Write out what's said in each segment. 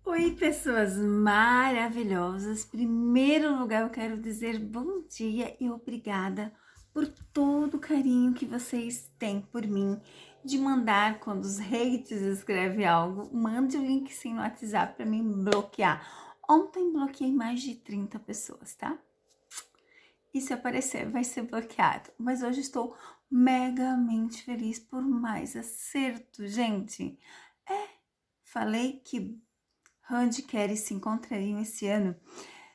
Oi, pessoas maravilhosas. Primeiro lugar, eu quero dizer bom dia e obrigada por todo o carinho que vocês têm por mim, de mandar quando os haters escrevem algo, mande o link sim no WhatsApp para mim bloquear. Ontem bloqueei mais de 30 pessoas, tá? E se aparecer, vai ser bloqueado. Mas hoje estou megamente feliz por mais acerto, gente. Falei que Randy e Kelly se encontrariam esse ano.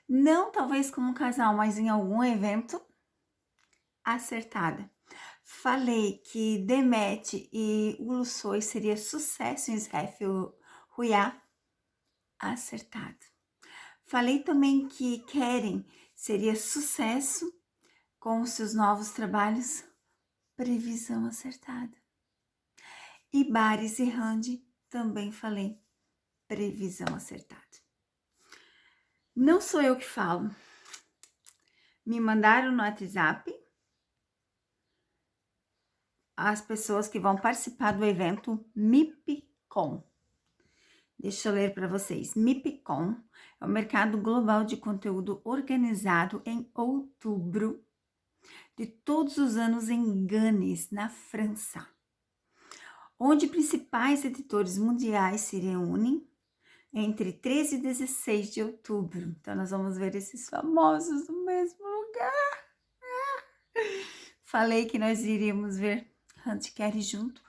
Não talvez como um casal, mas em algum evento. Acertada. Falei que Demet e Ulu Soy seria sucesso em Israel Ruiá. Acertado. Falei também que Keren seria sucesso com os seus novos trabalhos. Previsão acertada. E Bares e Randy também falei. Previsão acertada. Não sou eu que falo. Me mandaram no WhatsApp as pessoas que vão participar do evento MIPCOM. Deixa eu ler para vocês. MIPCOM é o mercado global de conteúdo organizado em outubro de todos os anos em Cannes, na França, onde principais editores mundiais se reúnem entre 13 e 16 de outubro. Então, nós vamos ver esses famosos no mesmo lugar. Falei que nós iríamos ver Hunt e Kerry junto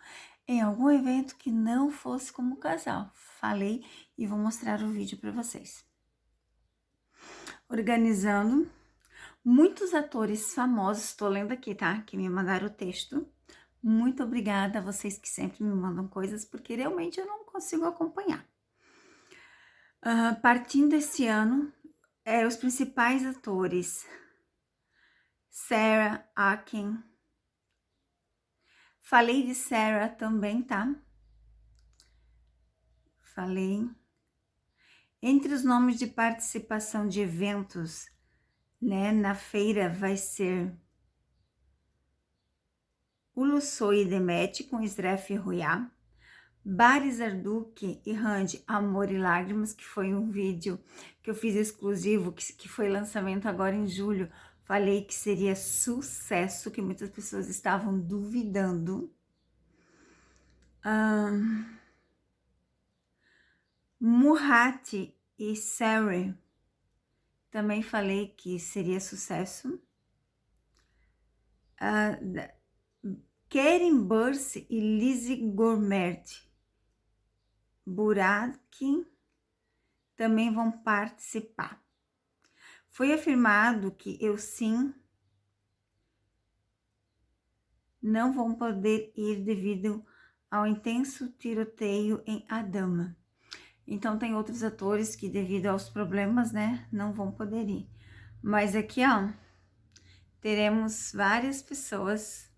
em algum evento que não fosse como casal. Falei e vou mostrar o vídeo para vocês. Organizando muitos atores famosos, estou lendo aqui, tá? Que me mandaram o texto. Muito obrigada a vocês que sempre me mandam coisas, porque realmente eu não consigo acompanhar. Partindo esse ano, os principais atores: Sarah Akin. Falei de Sarah também, tá? Falei. Entre os nomes de participação de eventos, né, na feira vai ser Ulu Soy e Demet com Sref Ruiá, Baris Arduk e Randy Amor e Lágrimas, que foi um vídeo que eu fiz exclusivo, que foi lançamento agora em julho. Falei que seria sucesso, que muitas pessoas estavam duvidando. Murat e Sarah, também falei que seria sucesso. Keren Burse e Lizzie Gourmet Burak também vão participar. Foi afirmado que eu sim não vão poder ir devido ao intenso tiroteio em Adama. Então tem outros atores que devido aos problemas, né, não vão poder ir. Mas aqui, ó, teremos várias pessoas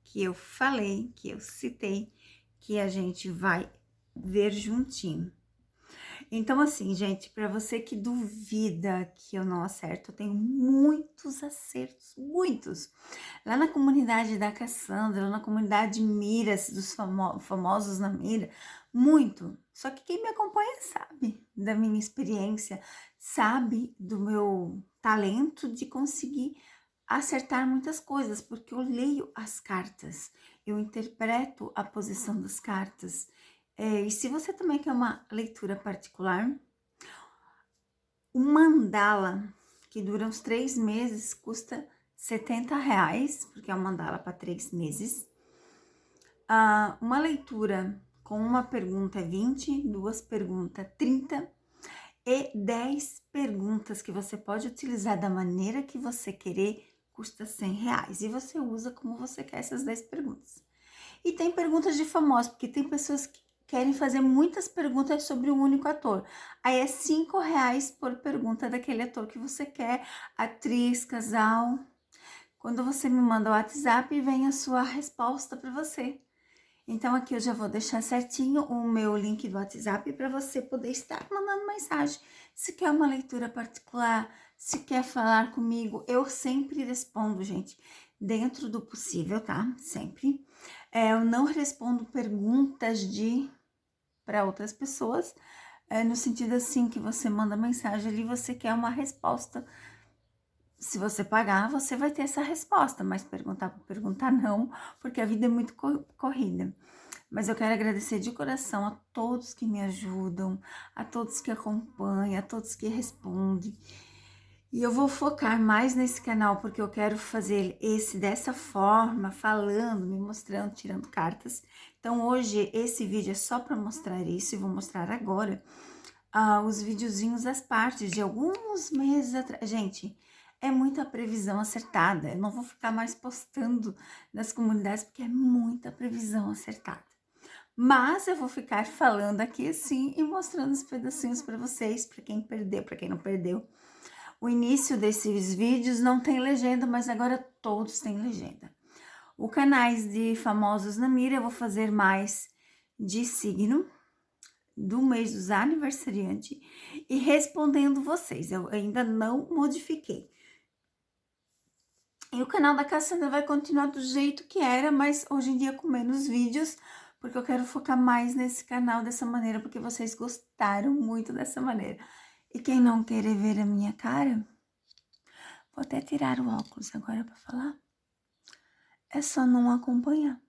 que eu falei, que eu citei, que a gente vai ver juntinho. Então, assim, gente, para você que duvida que eu não acerto, eu tenho muitos acertos, muitos. Lá na comunidade da Cassandra, lá na comunidade Miras, dos famosos na Mira, muito. Só que quem me acompanha sabe da minha experiência, sabe do meu talento de conseguir acertar muitas coisas, porque eu leio as cartas, eu interpreto a posição das cartas. E se você também quer uma leitura particular, o mandala, que dura uns 3 meses, custa R$70, porque é um mandala para 3 meses. Uma leitura com uma pergunta é 20, duas perguntas 30 e 10 perguntas que você pode utilizar da maneira que você querer, custa R$100. E você usa como você quer essas 10 perguntas. E tem perguntas de famosos, porque tem pessoas que querem fazer muitas perguntas sobre um único ator. Aí é R$5 por pergunta daquele ator que você quer, atriz, casal. Quando você me manda o WhatsApp, vem a sua resposta para você. Então aqui eu já vou deixar certinho o meu link do WhatsApp para você poder estar mandando mensagem. Se quer uma leitura particular, se quer falar comigo, eu sempre respondo, gente, dentro do possível, tá? Sempre. Eu não respondo perguntas para outras pessoas, no sentido assim que você manda mensagem ali, você quer uma resposta. Se você pagar, você vai ter essa resposta, mas perguntar por perguntar não, porque a vida é muito corrida. Mas eu quero agradecer de coração a todos que me ajudam, a todos que acompanham, a todos que respondem. E eu vou focar mais nesse canal, porque eu quero fazer esse dessa forma, falando, me mostrando, tirando cartas. Então hoje esse vídeo é só para mostrar isso, e vou mostrar agora os videozinhos das partes de alguns meses atrás. Gente, é muita previsão acertada. Eu não vou ficar mais postando nas comunidades, porque é muita previsão acertada. Mas eu vou ficar falando aqui assim e mostrando os pedacinhos para vocês, para quem perdeu, para quem não perdeu. O início desses vídeos não tem legenda, mas agora todos têm legenda. O canais de famosos na mira eu vou fazer mais de signo, do mês dos aniversariantes e respondendo vocês. Eu ainda não modifiquei. E o canal da Cassandra vai continuar do jeito que era, mas hoje em dia com menos vídeos, porque eu quero focar mais nesse canal dessa maneira, porque vocês gostaram muito dessa maneira. E quem não querer ver a minha cara, vou até tirar o óculos agora para falar, é só não acompanhar.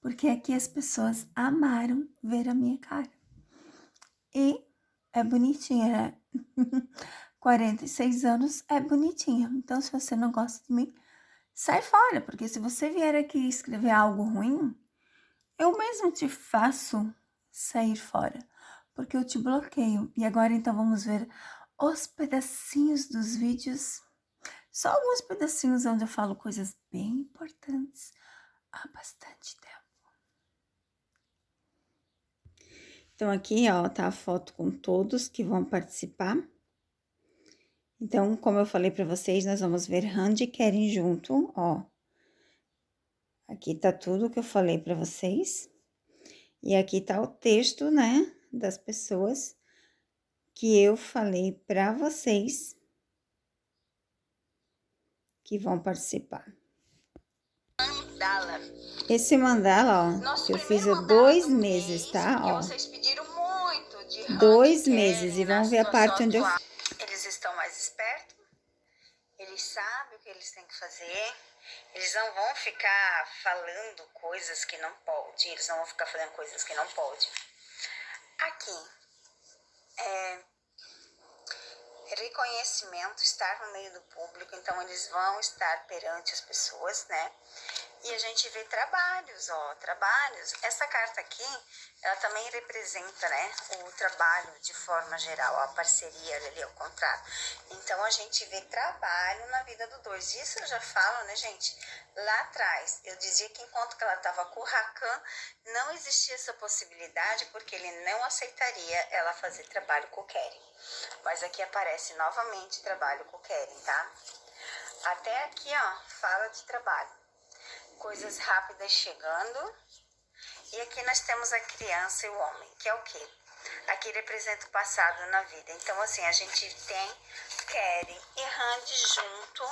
Porque aqui as pessoas amaram ver a minha cara. E é bonitinha, né? 46 anos é bonitinha. Então, se você não gosta de mim, sai fora. Porque se você vier aqui escrever algo ruim, eu mesmo te faço sair fora. Porque eu te bloqueio. E agora, então, vamos ver os pedacinhos dos vídeos. Só alguns pedacinhos onde eu falo coisas bem importantes há bastante tempo. Então, aqui, ó, tá a foto com todos que vão participar. Então, como eu falei para vocês, nós vamos ver Randy Keren junto, ó. Aqui tá tudo que eu falei para vocês. E aqui tá o texto, né, das pessoas que eu falei para vocês que vão participar. Mandala. Esse mandala, ó, que eu fiz há 2 meses, tá? Ó. Vocês pediram muito de 2 meses, e vamos ver a parte onde eu... Eles estão mais espertos, eles sabem o que eles têm que fazer, eles não vão ficar falando coisas que não podem, eles não vão ficar fazendo coisas que não podem. Aqui, reconhecimento, estar no meio do público, então eles vão estar perante as pessoas, né? E a gente vê trabalhos, ó, trabalhos. Essa carta aqui, ela também representa, né, o trabalho de forma geral, a parceria ali, o contrato. Então, a gente vê trabalho na vida do dois. Isso eu já falo, né, gente? Lá atrás, eu dizia que enquanto que ela estava com o Rakan, não existia essa possibilidade, porque ele não aceitaria ela fazer trabalho com o Keren. Mas aqui aparece novamente trabalho com o Keren, tá? Até aqui, ó, fala de trabalho. Coisas rápidas chegando. E aqui nós temos a criança e o homem, que é o quê? Aqui representa o passado na vida. Então, assim, a gente tem Keren e Randy junto,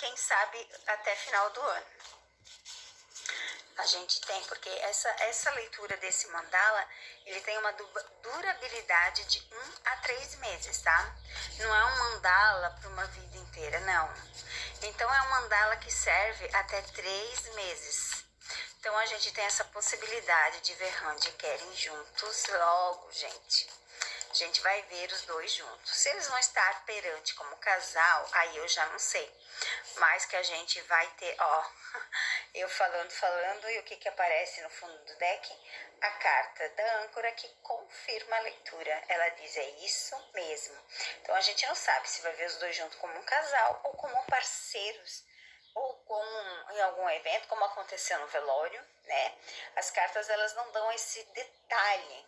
quem sabe até final do ano. A gente tem, porque essa leitura desse mandala, ele tem uma durabilidade de 1 a 3 meses, tá? Não é um mandala para uma vida inteira, não. Então, é um mandala que serve até 3 meses. Então, a gente tem essa possibilidade de ver Randy e Keren juntos logo, gente. A gente vai ver os dois juntos. Se eles vão estar perante como casal, aí eu já não sei. Mas que a gente vai ter, ó, eu falando, e o que aparece no fundo do deck? A carta da âncora que confirma a leitura. Ela diz, é isso mesmo. Então, a gente não sabe se vai ver os dois juntos como um casal ou como parceiros, ou como em algum evento, como aconteceu no velório, né? As cartas, elas não dão esse detalhe.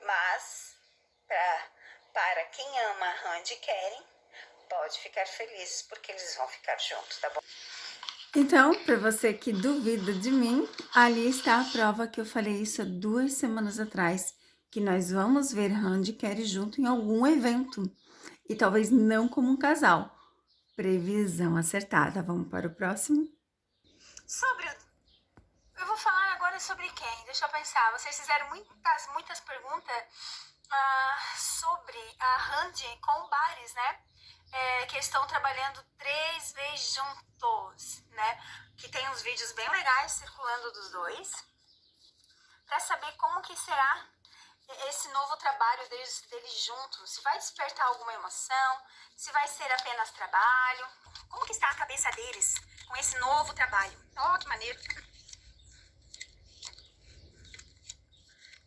Mas, para quem ama Randy e Keren, pode ficar feliz, porque eles vão ficar juntos, tá bom? Então, para você que duvida de mim, ali está a prova que eu falei isso há 2 semanas atrás, que nós vamos ver Randy e Keren junto em algum evento, e talvez não como um casal. Previsão acertada. Vamos para o próximo? Eu vou falar agora trabalho sobre quem? Deixa eu pensar. Vocês fizeram muitas perguntas sobre a Randy com bares, né? Que estão trabalhando 3 vezes juntos, né? Que tem uns vídeos bem legais circulando dos dois. Para saber como que será esse novo trabalho deles juntos. Se vai despertar alguma emoção, se vai ser apenas trabalho. Como que está a cabeça deles com esse novo trabalho? Oh, que maneiro.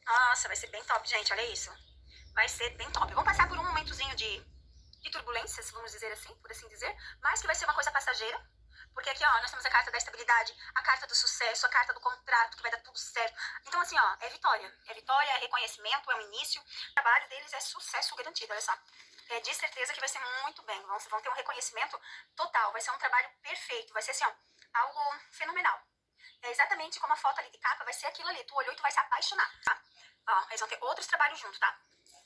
Nossa, vai ser bem top, gente, olha isso. Vai ser bem top. Vamos passar por um momentozinho de turbulências, vamos dizer assim, por assim dizer, mas que vai ser uma coisa passageira. Porque aqui, ó, nós temos a carta da estabilidade, a carta do sucesso, a carta do contrato, que vai dar tudo certo. Então, assim, ó, é vitória. É vitória, é reconhecimento, é um início. O trabalho deles é sucesso garantido, olha só. É de certeza que vai ser muito bem. Vão ter um reconhecimento total. Vai ser um trabalho perfeito. Vai ser, assim, ó, algo fenomenal. É exatamente como a foto ali de capa, vai ser aquilo ali. Tu olhou e tu vai se apaixonar, tá? Ó, eles vão ter outros trabalhos juntos, tá?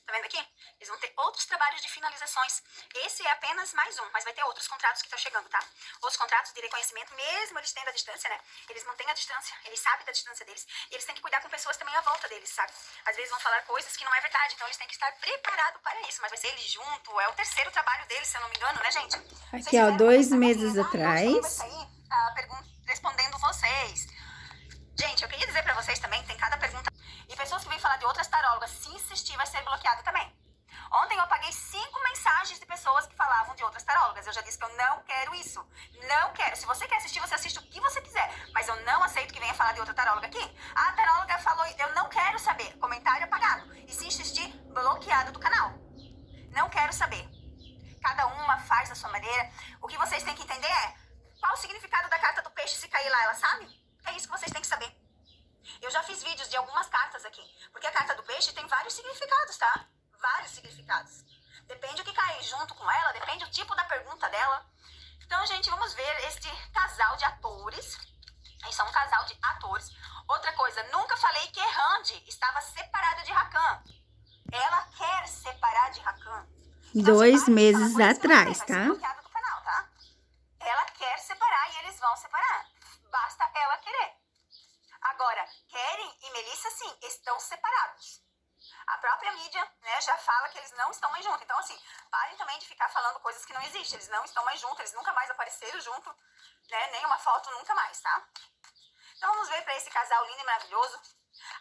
Tá vendo aqui? Eles vão ter outros trabalhos de finalizações. Esse é apenas mais um, mas vai ter outros contratos que estão chegando, tá? Outros contratos de reconhecimento, mesmo eles tendo a distância, né? Eles mantêm a distância, eles sabem da distância deles. E eles têm que cuidar com pessoas também à volta deles, sabe? Às vezes vão falar coisas que não é verdade, então eles têm que estar preparados para isso. Mas vai ser eles junto, é o terceiro trabalho deles, se eu não me engano, né, gente? Aqui, ó, 2 meses atrás. Vai sair respondendo vocês. Gente, eu queria dizer pra vocês também que tem cada pergunta. E pessoas que vêm falar de outras tarólogas, se insistir, vai ser bloqueado também. Ontem eu apaguei 5 mensagens de pessoas que falavam de outras tarólogas. Eu já disse que eu não quero isso. Não quero. Se você quer assistir, você assiste o que você quiser. Mas eu não aceito que venha falar de outra taróloga aqui. A taróloga falou, eu não quero saber. Comentário apagado. E se insistir, bloqueado do canal. Não quero saber. Cada uma faz da sua maneira. O que vocês têm que entender é qual o significado da carta do peixe se cair lá, ela sabe? É isso que vocês têm que saber. Eu já fiz vídeos de algumas cartas aqui, porque a carta do peixe tem vários significados, tá? Vários significados. Depende do que cair junto com ela, depende do tipo da pergunta dela. Então, gente, vamos ver este casal de atores. Eles são um casal de atores. Outra coisa, nunca falei que Randy estava separada de Rakan. Ela quer separar de Rakan. Então, 2 meses atrás, tá? Do canal, tá? Ela quer separar e eles vão separar. Basta ela querer. Agora, Keren e Melissa, sim, estão separados. A própria mídia, né, já fala que eles não estão mais juntos. Então, assim, parem também de ficar falando coisas que não existem. Eles não estão mais juntos, eles nunca mais apareceram junto, né, nem uma foto nunca mais, tá? Então, vamos ver pra esse casal lindo e maravilhoso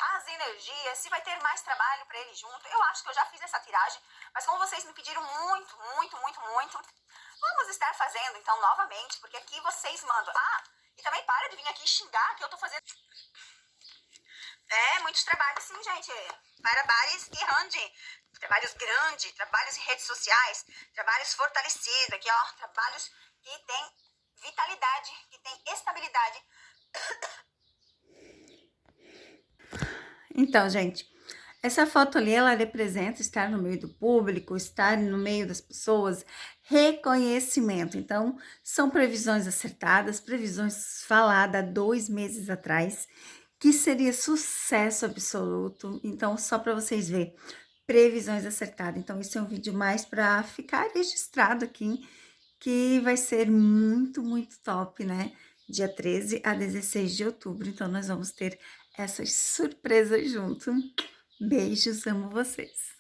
as energias, se vai ter mais trabalho pra eles junto. Eu acho que eu já fiz essa tiragem, mas como vocês me pediram muito, vamos estar fazendo, então, novamente, porque aqui vocês mandam. E também para de vir aqui xingar que eu tô fazendo... muitos trabalhos sim, gente. Para bares e Randy. Trabalhos grandes, trabalhos em redes sociais, trabalhos fortalecidos. Aqui, ó, trabalhos que tem vitalidade, que tem estabilidade. Então, gente, essa foto ali, ela representa estar no meio do público, estar no meio das pessoas, reconhecimento. Então, são previsões acertadas, previsões faladas há 2 meses atrás, que seria sucesso absoluto. Então, só para vocês verem, previsões acertadas. Então, esse é um vídeo mais para ficar registrado aqui, que vai ser muito top, né? Dia 13 a 16 de outubro. Então, nós vamos ter essas surpresas junto. Beijos, amo vocês.